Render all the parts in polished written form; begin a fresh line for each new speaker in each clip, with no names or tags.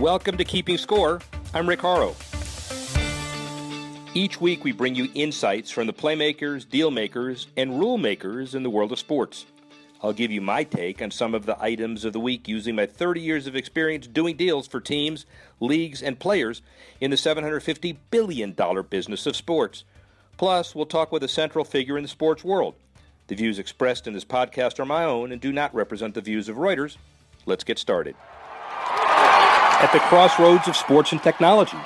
Welcome to Keeping Score. I'm Rick Horrow. Each week we bring you insights from the playmakers, deal makers, and rule makers in the world of sports. I'll give you my take on some of the items of the week using my 30 years of experience doing deals for teams, leagues, and players in the $750 billion business of sports. Plus, we'll talk with a central figure in the sports world. The views expressed in this podcast are my own and do not represent the views of Reuters. Let's get started. At the crossroads of sports and technology,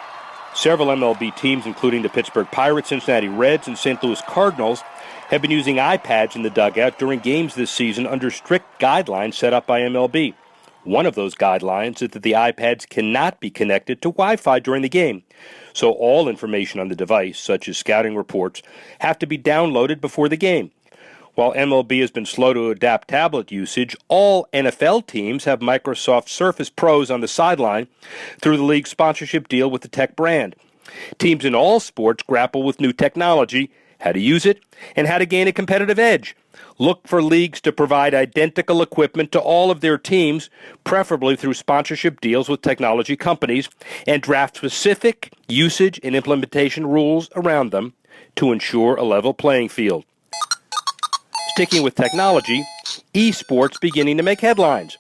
several MLB teams, including the Pittsburgh Pirates, Cincinnati Reds, and St. Louis Cardinals, have been using iPads in the dugout during games this season under strict guidelines set up by MLB. One of those guidelines is that the iPads cannot be connected to Wi-Fi during the game, so all information on the device, such as scouting reports, have to be downloaded before the game. While MLB has been slow to adapt tablet usage, all NFL teams have Microsoft Surface Pros on the sideline through the league's sponsorship deal with the tech brand. Teams in all sports grapple with new technology, how to use it, and how to gain a competitive edge. Look for leagues to provide identical equipment to all of their teams, preferably through sponsorship deals with technology companies, and draft specific usage and implementation rules around them to ensure a level playing field. Sticking with technology, esports beginning to make headlines.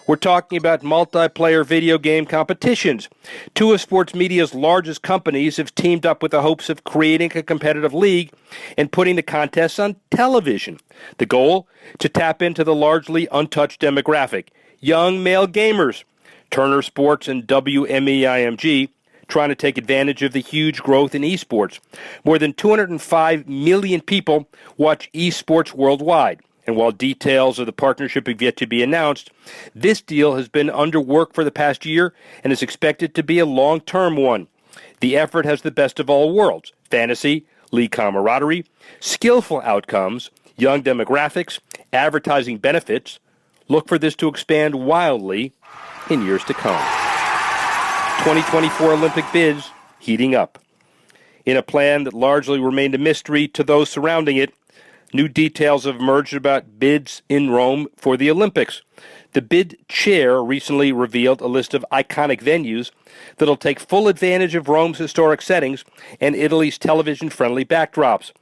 We're talking about multiplayer video game competitions. Two of sports media's largest companies have teamed up with the hopes of creating a competitive league and putting the contests on television. The goal? To tap into the largely untouched demographic, young male gamers. Turner Sports and WMEIMG trying to take advantage of the huge growth in esports. More than 205 million people watch esports worldwide. And while details of the partnership have yet to be announced, this deal has been under work for the past year and is expected to be a long-term one. The effort has the best of all worlds: fantasy, league camaraderie, skillful outcomes, young demographics, advertising benefits. Look for this to expand wildly in years to come. 2024 Olympic bids heating up. In a plan that largely remained a mystery to those surrounding it, new details have emerged about bids in Rome for the Olympics. The bid chair recently revealed a list of iconic venues that'll take full advantage of Rome's historic settings and Italy's television-friendly backdrops.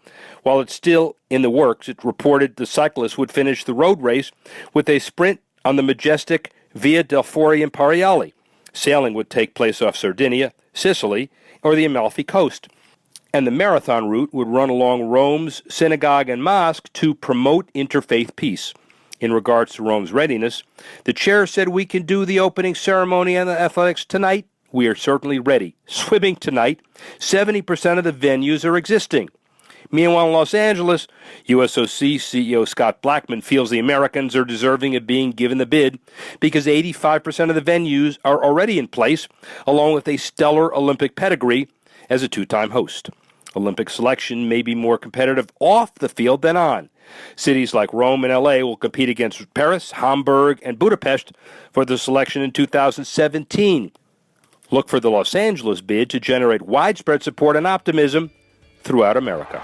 While it's still in the works, it reported the cyclists would finish the road race with a sprint on the majestic Via del Fiore Imperiale. Sailing would take place off Sardinia, Sicily, or the Amalfi Coast. And the marathon route would run along Rome's synagogue and mosque to promote interfaith peace. In regards to Rome's readiness, the chair said, "We can do the opening ceremony and the athletics tonight. We are certainly ready. Swimming tonight, 70% of the venues are existing." Meanwhile, in Los Angeles, USOC CEO Scott Blackman feels the Americans are deserving of being given the bid because 85% of the venues are already in place, along with a stellar Olympic pedigree as a two-time host. Olympic selection may be more competitive off the field than on. Cities like Rome and LA will compete against Paris, Hamburg, and Budapest for the selection in 2017. Look for the Los Angeles bid to generate widespread support and optimism throughout America.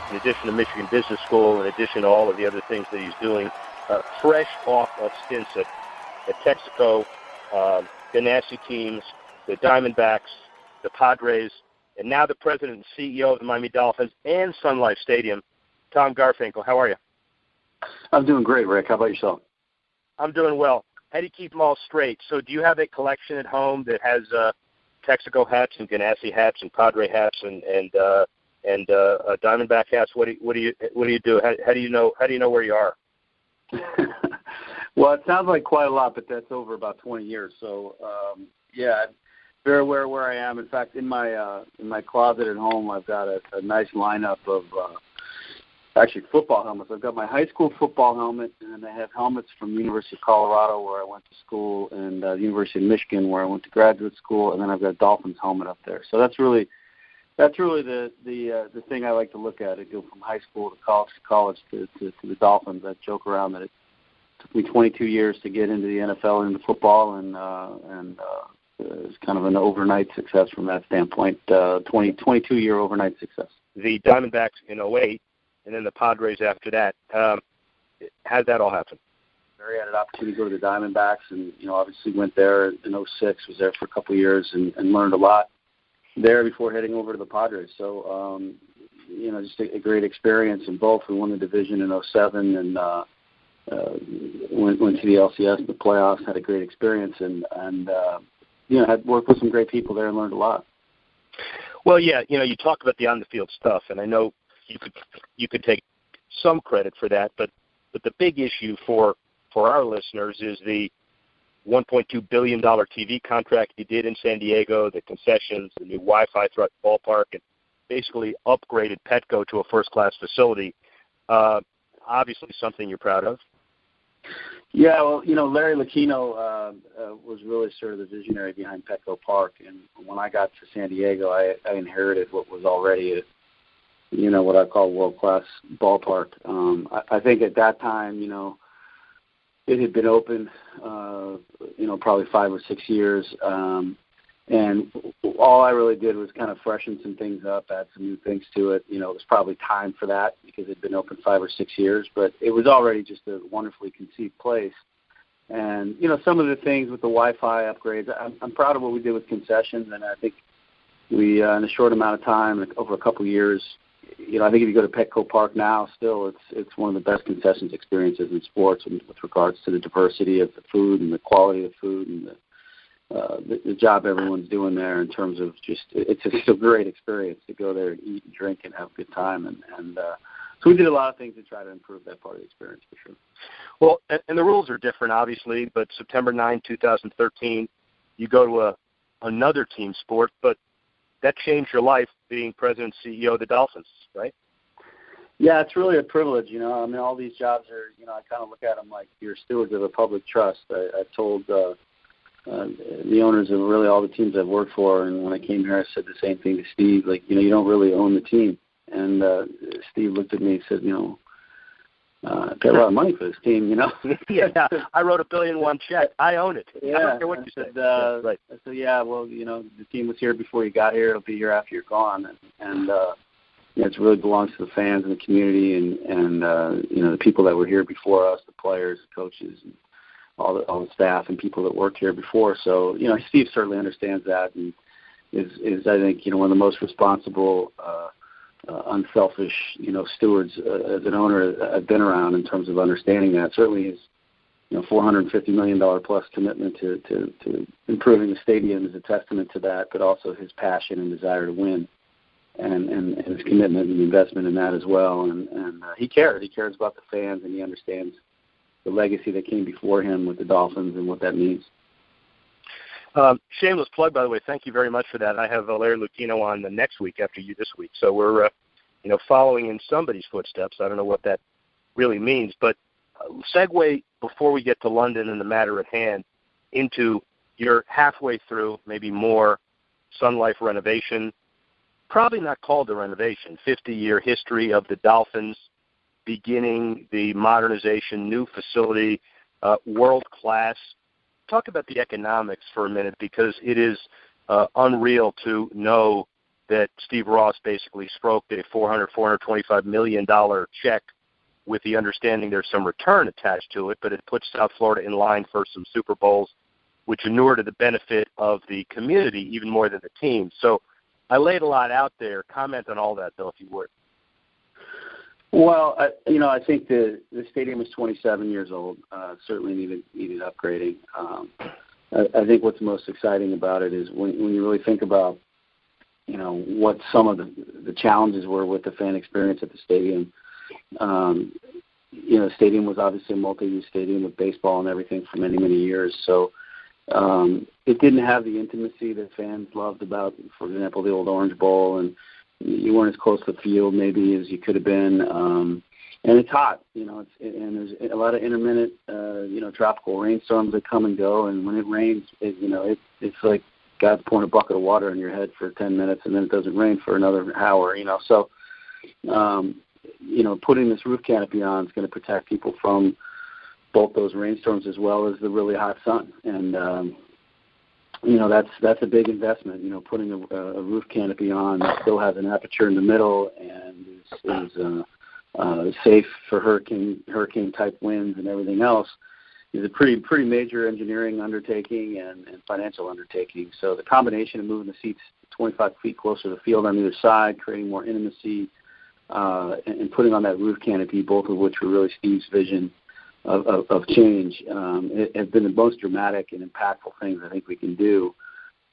In addition to Michigan Business School, in addition to all of the other things that he's doing, fresh off of stints at Texaco, Ganassi teams, the Diamondbacks, the Padres, and now the president and CEO of the Miami Dolphins and Sun Life Stadium, Tom Garfinkel. How are you?
I'm doing great, Rick. How about yourself?
I'm doing well. How do you keep them all straight? So do you have a collection at home that has Texaco hats and Ganassi hats and Padre hats and Diamondback hats? What do you do? How do you know where you are?
Well, it sounds like quite a lot, but that's over about 20 years. So yeah, very aware where I am. In fact, in my closet at home, I've got a nice lineup of actually football helmets. I've got my high school football helmet, and then I have helmets from the University of Colorado, where I went to school, and the University of Michigan, where I went to graduate school, and then I've got a Dolphins helmet up there. So that's really the thing I like to look at. It go from high school to college to the Dolphins. I joke around that it took me 22 years to get into the NFL and into football, and it's kind of an overnight success from that standpoint. 22-year overnight success.
The Diamondbacks in 2008. And then the Padres after that. How did that all happen?
Larry had an opportunity to go to the Diamondbacks, and obviously went there in '06. Was there for a couple of years and learned a lot there before heading over to the Padres. So just a great experience in both. We won the division in '07 and went to the LCS, the playoffs. Had a great experience and had worked with some great people there and learned a lot.
Well, yeah, you talk about the on-the-field stuff, and I know you could take some credit for that, but the big issue for our listeners is the $1.2 billion TV contract you did in San Diego, the concessions, the new Wi-Fi throughout the ballpark, and basically upgraded Petco to a first-class facility. Obviously something you're proud of.
Yeah, well, Larry Lucchino was really sort of the visionary behind Petco Park, and when I got to San Diego, I inherited what was already what I call world-class ballpark. I think at that time, it had been open, probably 5 or 6 years, and all I really did was kind of freshen some things up, add some new things to it. It was probably time for that because it had been open 5 or 6 years, but it was already just a wonderfully conceived place. And, some of the things with the Wi-Fi upgrades, I'm proud of what we did with concessions, and I think we, in a short amount of time, over a couple of years, I think if you go to Petco Park now, still it's one of the best concessions experiences in sports with regards to the diversity of the food and the quality of food and the job everyone's doing there in terms of it's a great experience to go there and eat and drink and have a good time. And so we did a lot of things to try to improve that part of the experience for sure.
Well, and the rules are different, obviously, but September 9, 2013, you go to another team sport, but that changed your life being president and CEO of the Dolphins, right?
Yeah, it's really a privilege, all these jobs are, I kind of look at them like you're stewards of a public trust. I told the owners of really all the teams I've worked for, and when I came here, I said the same thing to Steve, you don't really own the team. And Steve looked at me and said, I pay a lot of money for this team,
Yeah, I wrote a $1 billion check. I own it.
Yeah,
I don't care what you say. Right.
I said, yeah, well, the team was here before you got here. It'll be here after you're gone. And it really belongs to the fans and the community and the people that were here before us, the players, the coaches, and all the staff and people that worked here before. So, Steve certainly understands that and is I think, one of the most responsible unselfish, stewards as an owner I've been around in terms of understanding that. Certainly his, $450 million plus commitment to improving the stadium is a testament to that, but also his passion and desire to win and his commitment and investment in that as well. And he cares. He cares about the fans, and he understands the legacy that came before him with the Dolphins and what that means.
Shameless plug, by the way. Thank you very much for that. I have Larry Lucchino on the next week after you this week. So we're, following in somebody's footsteps. I don't know what that really means. But segue before we get to London and the matter at hand into you're halfway through, maybe more, Sun Life renovation. Probably not called a renovation. 50-year history of the Dolphins, beginning the modernization, new facility, world-class. Talk about the economics for a minute, because it is unreal to know that Steve Ross basically stroked a $425 million check with the understanding there's some return attached to it, but it puts South Florida in line for some Super Bowls, which inure to the benefit of the community even more than the team. So I laid a lot out there. Comment on all that, Bill, if you would.
Well, I think the stadium is 27 years old. Certainly needed upgrading. I think what's most exciting about it is when you really think about, what some of the challenges were with the fan experience at the stadium. The stadium was obviously a multi-use stadium with baseball and everything for many, many years. So it didn't have the intimacy that fans loved about, for example, the old Orange Bowl, and you weren't as close to the field maybe as you could have been. And it's hot, and there's a lot of intermittent, tropical rainstorms that come and go. And when it rains, it's like God's pouring a bucket of water on your head for 10 minutes, and then it doesn't rain for another hour, So, putting this roof canopy on is going to protect people from both those rainstorms as well as the really hot sun. And, that's a big investment, putting a roof canopy on that still has an aperture in the middle and is safe for hurricane type winds and everything else. is a pretty major engineering undertaking and financial undertaking. So the combination of moving the seats 25 feet closer to the field on either side, creating more intimacy, and putting on that roof canopy, both of which were really Steve's vision of change, it has been the most dramatic and impactful things I think we can do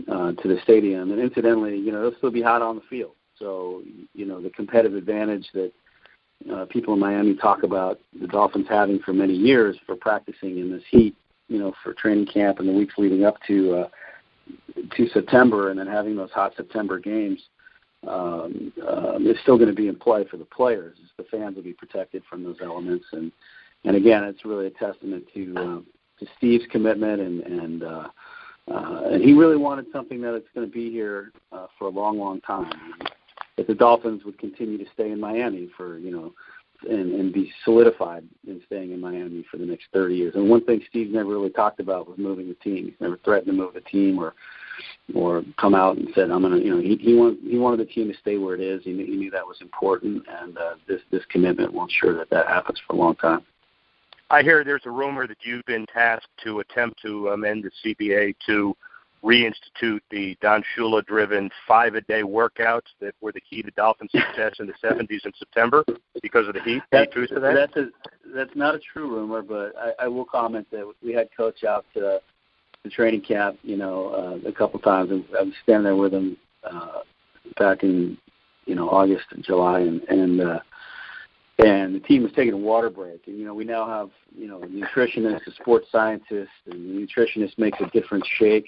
to the stadium. And incidentally, it'll still be hot on the field. So, the competitive advantage that people in Miami talk about the Dolphins having for many years for practicing in this heat, for training camp and the weeks leading up to September, and then having those hot September games, is still going to be in play for the players. The fans will be protected from those elements, and again, it's really a testament to Steve's commitment, and he really wanted something that it's going to be here for a long, long time. That the Dolphins would continue to stay in Miami for, and be solidified in staying in Miami for the next 30 years. And one thing Steve never really talked about was moving the team. He's never threatened to move the team or come out and said, I'm going to, he wanted the team to stay where it is. He knew that was important, and this commitment will ensure that happens for a long time.
I hear there's a rumor that you've been tasked to attempt to amend the CBA to reinstitute the Don Shula-driven 5-a-day workouts that were the key to Dolphin success in the 70s and September because of the heat. Any truth to that?
That's not a true rumor, but I will comment that we had Coach out to the training camp, a couple times, and I was standing there with him back in, August and July, and the team was taking a water break. And, we now have, a nutritionist, a sports scientist, and the nutritionist makes a different shake,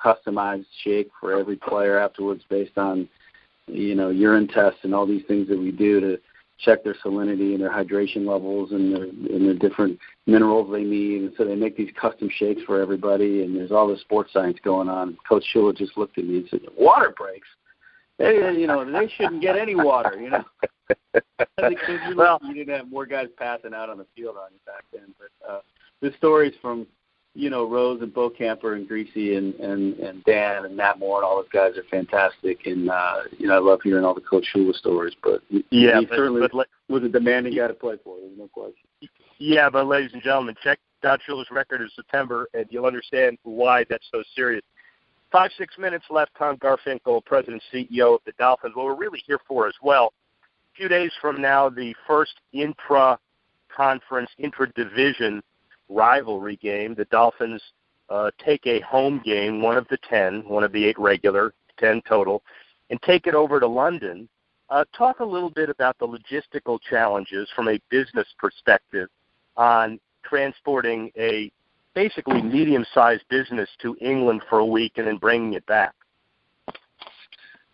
customized shake for every player afterwards based on, urine tests and all these things that we do to check their salinity and their hydration levels and the different minerals they need. And so they make these custom shakes for everybody, and there's all this sports science going on. And Coach Shula just looked at me and said, water breaks? They shouldn't get any water, Well, you didn't have more guys passing out on the field on you back then. But the stories from, Rose and Bo Camper and Greasy and Dan and Matt Moore and all those guys are fantastic. And, I love hearing all the Coach Shula stories. But he certainly was a demanding guy to play for. There's no question.
Yeah, but ladies and gentlemen, check Don Shula's record in September, and you'll understand why that's so serious. 5-6 minutes left. Tom Garfinkel, President and CEO of the Dolphins. What we're really here for as well, a few days from now, the first intra-conference, intra-division rivalry game. The Dolphins take a home game, one of the 8 regular, 10 total, and take it over to London. Talk a little bit about the logistical challenges from a business perspective on transporting a basically medium-sized business to England for a week and then bringing it back.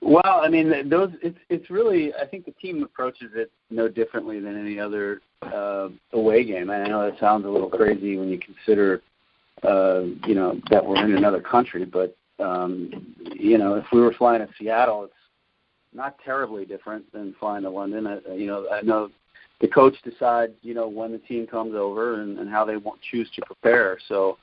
Well, I mean, it's really, I think the team approaches it no differently than any other away game. I know that sounds a little crazy when you consider, that we're in another country, but, if we were flying to Seattle, it's not terribly different than flying to London. I know the coach decides, when the team comes over and how they choose to prepare. So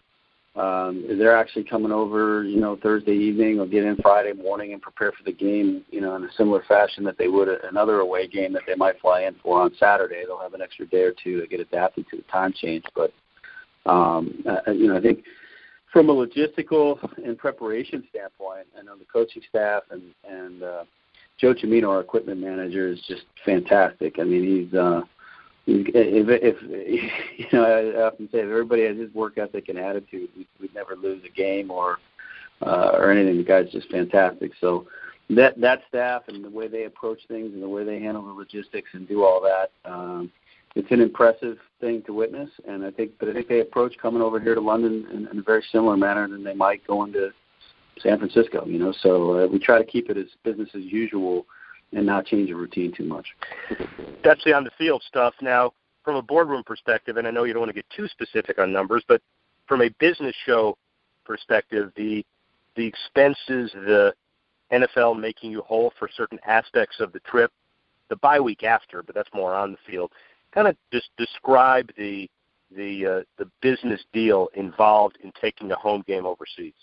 they're actually coming over, Thursday evening or get in Friday morning and prepare for the game, in a similar fashion that they would another away game that they might fly in for on Saturday. They'll have an extra day or two to get adapted to the time change. But, I think from a logistical and preparation standpoint, I know the coaching staff and Joe Cimino, our equipment manager, is just fantastic. I mean, I often say if everybody has his work ethic and attitude, we'd never lose a game or anything. The guy's just fantastic. So that staff and the way they approach things and the way they handle the logistics and do all that, it's an impressive thing to witness. And I think they approach coming over here to London in a very similar manner than they might go into San Francisco, So we try to keep it as business as usual and not change the routine too much.
That's the on-the-field stuff. Now, from a boardroom perspective, and I know you don't want to get too specific on numbers, but from a business show perspective, the expenses, the NFL making you whole for certain aspects of the trip, the bye week after, but that's more on the field. Kind of just describe the business deal involved in taking a home game overseas.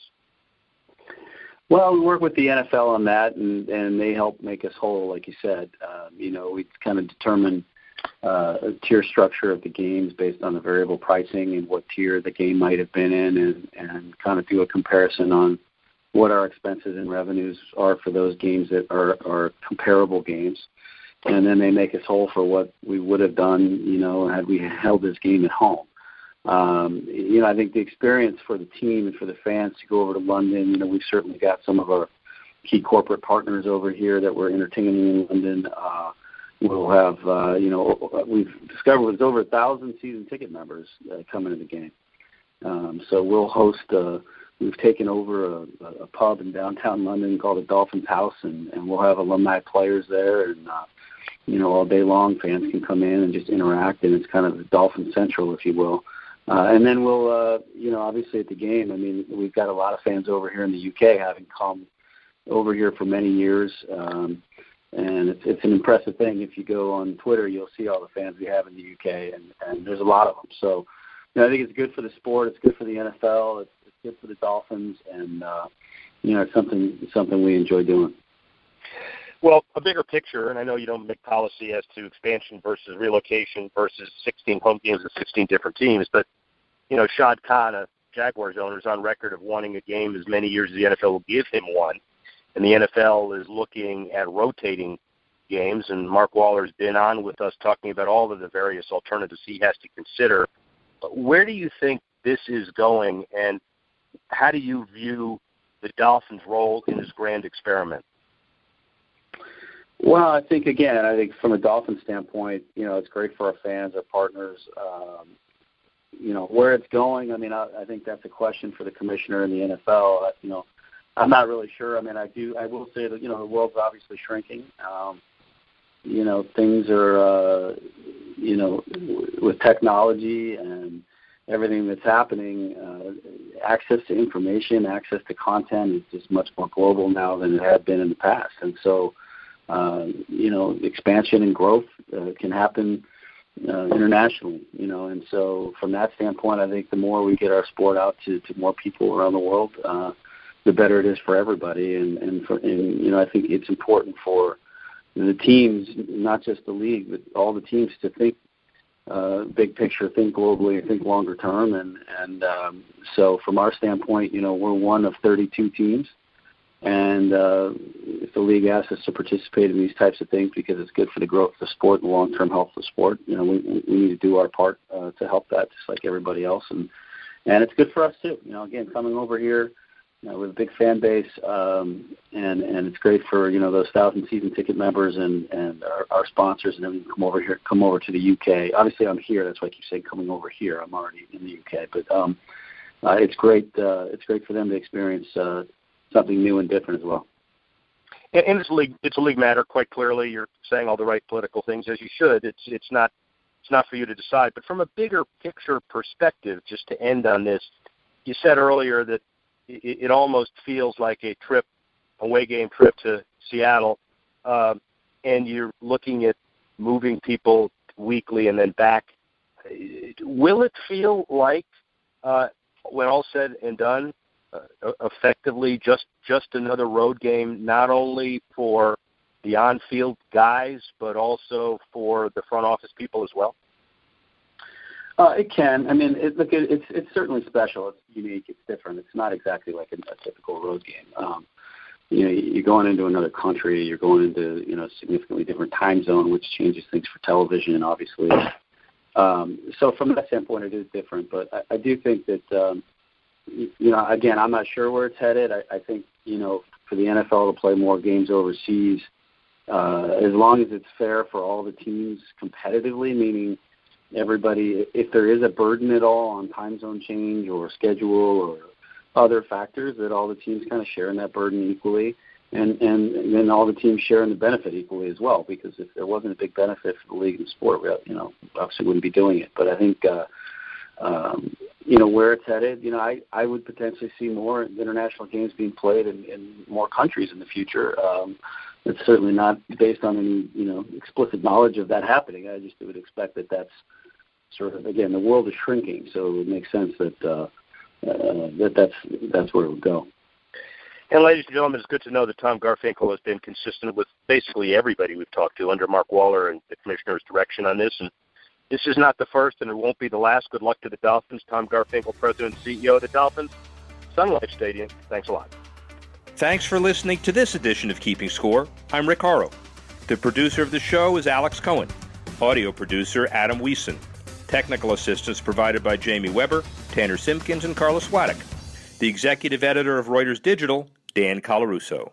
Well, we work with the NFL on that, and they help make us whole, like you said. We kind of determine tier structure of the games based on the variable pricing and what tier the game might have been in, and kind of do a comparison on what our expenses and revenues are for those games that are comparable games. And then they make us whole for what we would have done, had we held this game at home. I think the experience for the team and for the fans to go over to London, we've certainly got some of our key corporate partners over here that we're entertaining in London. We'll have, we've discovered there's over 1,000 season ticket members coming to the game. So we'll host, we've taken over a pub in downtown London called the Dolphins House, and we'll have alumni players there, and, all day long fans can come in and just interact, and it's kind of Dolphin Central, if you will. And then we'll, obviously at the game, we've got a lot of fans over here in the UK having come over here for many years. And it's an impressive thing. If you go on Twitter, you'll see all the fans we have in the UK, and there's a lot of them. So I think it's good for the sport. It's good for the NFL. It's good for the Dolphins, and it's something we enjoy doing.
Well, a bigger picture, and I know you don't make policy as to expansion versus relocation versus 16 home games and 16 different teams, but Shad Khan, a Jaguars owner, is on record of wanting a game as many years as the NFL will give him one. And the NFL is looking at rotating games, and Mark Waller's been on with us talking about all of the various alternatives he has to consider. Where do you think this is going, and how do you view the Dolphins' role in this grand experiment?
Well, I think from a Dolphins standpoint, it's great for our fans, our partners. Where it's going, I think that's a question for the commissioner and the NFL. I'm not really sure. I will say that, the world's obviously shrinking. Things are, with technology and everything that's happening, access to information, access to content is just much more global now than it had been in the past. And so, expansion and growth can happen internationally, and so from that standpoint, I think the more we get our sport out to more people around the world, the better it is for everybody. And I think it's important for the teams, not just the league, but all the teams to think big picture, think globally, and think longer term. And so from our standpoint, we're one of 32 teams. And if the league asks us to participate in these types of things because it's good for the growth of the sport and the long-term health of the sport, we need to do our part to help that, just like everybody else. And it's good for us too. Again, coming over here, with a big fan base, and it's great for those 1,000 season ticket members and our sponsors and everything come over to the UK. Obviously, I'm here. That's why I keep saying coming over here. I'm already in the UK, but it's great. It's great for them to experience something new and different as well.
And it's a league matter, quite clearly. You're saying all the right political things, as you should. It's not for you to decide. But from a bigger picture perspective, just to end on this, you said earlier that it almost feels like a away game trip to Seattle, and you're looking at moving people weekly and then back. Will it feel like, when all said and done, effectively just another road game, not only for the on-field guys, but also for the front office people as well?
It can. It's certainly special. It's unique. It's different. It's not exactly like a typical road game. You're going into another country. You're going into a significantly different time zone, which changes things for television, obviously. So from that standpoint, it is different. But I do think that again, I'm not sure where it's headed. I think for the NFL to play more games overseas, as long as it's fair for all the teams competitively, meaning everybody, if there is a burden at all on time zone change or schedule or other factors, that all the teams kind of share in that burden equally, and then all the teams share in the benefit equally as well. Because if there wasn't a big benefit for the league and sport, we obviously wouldn't be doing it. But I think where it's headed, I would potentially see more international games being played in more countries in the future. It's certainly not based on any explicit knowledge of that happening. I just would expect that that's sort of, again, the world is shrinking, so it would make sense that that's where it would go.
And ladies and gentlemen, it's good to know that Tom Garfinkel has been consistent with basically everybody we've talked to under Mark Waller and the commissioner's direction on this. And this is not the first, and it won't be the last. Good luck to the Dolphins. Tom Garfinkel, President and CEO of the Dolphins. Sun Life Stadium. Thanks a lot.
Thanks for listening to this edition of Keeping Score. I'm Rick Horrow. The producer of the show is Alex Cohen. Audio producer Adam Wiesen. Technical assistance provided by Jamie Weber, Tanner Simpkins, and Carla Swadek. The executive editor of Reuters Digital, Dan Colarusso.